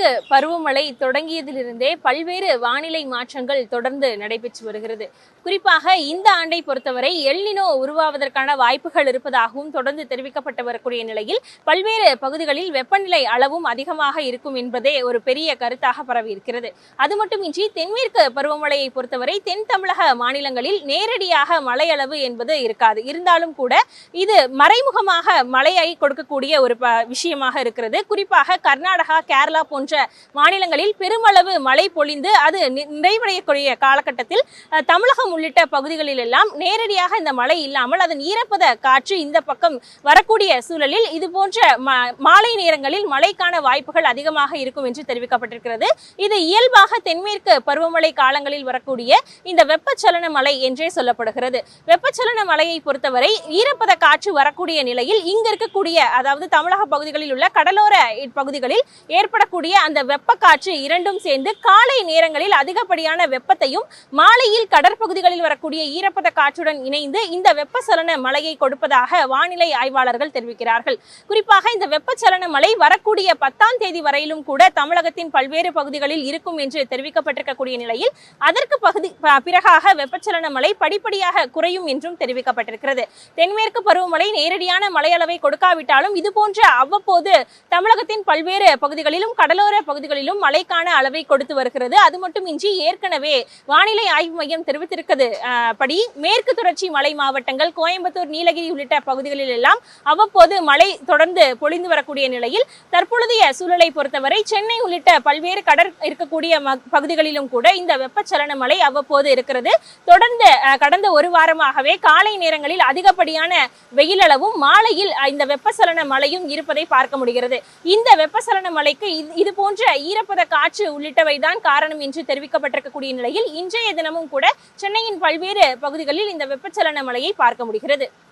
தென்மேற்கு பருவமழை தொடங்கியதிலிருந்தே பல்வேறு வானிலை மாற்றங்கள் தொடர்ந்து நடைபெற்று வருகிறது. குறிப்பாக இந்த ஆண்டை பொறுத்தவரை எல்னினோ உருவாவதற்கான வாய்ப்புகள் இருப்பதாகவும் தொடர்ந்து தெரிவிக்கப்பட்டு வரக்கூடிய நிலையில் பல்வேறு பகுதிகளில் வெப்பநிலை அளவும் அதிகமாக இருக்கும் என்பதே ஒரு பெரிய கருத்தாக பரவி இருக்கிறது. அது மட்டுமின்றி தென்மேற்கு பருவமழையை பொறுத்தவரை தென் தமிழக மாநிலங்களில் நேரடியாக மழை அளவு என்பது இருக்காது. இருந்தாலும் கூட இது மறைமுகமாக மழையை கொடுக்கக்கூடிய ஒரு விஷயமாக இருக்கிறது. குறிப்பாக கர்நாடகா, கேரளா போன்ற மாநிலங்களில் பெருமளவு மழை பொழிந்து அது நிறைவடையக்கூடிய காலகட்டத்தில் தமிழகம் உள்ளிட்ட பகுதிகளில் எல்லாம் நேரடியாக இந்த மழை இல்லாமல் அதன் ஈரப்பத காற்று இந்த பக்கம் வரக்கூடிய சூழலில் இது போன்ற மாலை நேரங்களில் மழைக்கான வாய்ப்புகள் அதிகமாக இருக்கும் என்று தெரிவிக்கப்பட்டிருக்கிறது. இது இயல்பாக தென்மேற்கு பருவமழை காலங்களில் வரக்கூடிய இந்த வெப்பச்சலன மழை என்றே சொல்லப்படுகிறது. வெப்பச்சலன மழையை பொறுத்தவரை ஈரப்பத காற்று வரக்கூடிய நிலையில் இங்க இருக்கக்கூடிய அதாவது தமிழக பகுதிகளில் உள்ள கடலோர பகுதிகளில் ஏற்படக்கூடிய அந்த வெப்ப காற்று இரண்டும் சேர்ந்து காலை நேரங்களில் அதிகப்படியான வெப்பத்தையும் மாலையில் கடற்பகுதிகளில் வரக்கூடிய ஈரப்பத காற்றுடன் இணைந்து இந்த வெப்பச்சலன மழையை கொடுப்பதாக வானிலை ஆய்வாளர்கள் தெரிவிக்கிறார்கள். குறிப்பாக இந்த வெப்பச்சலன மழை வரக்கூடிய 10ஆம் தேதி வரையிலும் கூட தமிழகத்தின் பல்வேறு பகுதிகளில் இருக்கும் என்று தெரிவிக்கப்பட்டிருக்கக்கூடிய நிலையில் அதற்கு பிறகாக வெப்பச்சலன மழை படிப்படியாக குறையும் என்றும் தெரிவிக்கப்பட்டிருக்கிறது. தென்மேற்கு பருவமழை நேரடியான மழை அளவை கொடுக்காவிட்டாலும் இது போன்ற அவ்வப்போது தமிழகத்தின் பல்வேறு பகுதிகளிலும் கடலோர பகுதிகளிலும் மழைக்கான அளவை கொடுத்து வருகிறது. அது மட்டுமின்றி ஏற்கனவே வானிலை ஆய்வு மையம் தெரிவித்திருக்கிறது படி மேற்கு தொடர்ச்சி மலை மாவட்டங்கள் கோயம்புத்தூர், நீலகிரி உள்ளிட்ட பகுதிகளில் எல்லாம் அவ்வப்போது மழை தொடர்ந்து பொழிந்து வரக்கூடிய நிலையில் தற்பொழுதைய சூழலை பொறுத்தவரை சென்னை உள்ளிட்ட பல்வேறு இருக்கக்கூடிய பகுதிகளிலும் கூட இந்த வெப்பச்சலன மழை அவ்வப்போது இருக்கிறது. தொடர்ந்து கடந்த ஒரு வாரமாகவே காலை நேரங்களில் அதிகப்படியான வெயில் அளவும் மாலையில் இந்த வெப்பச்சலன மழையும் இருப்பதை பார்க்க முடிகிறது. இந்த வெப்பச்சலன மழைக்கு இது போன்ற ஈரப்பத காற்று உள்ளிட்டவைதான் காரணம் என்று தெரிவிக்கப்பட்டிருக்கக்கூடிய நிலையில் இன்றைய தினமும் கூட சென்னையின் பல்வேறு பகுதிகளில் இந்த வெப்பச்சலன மழையை பார்க்க முடிகிறது.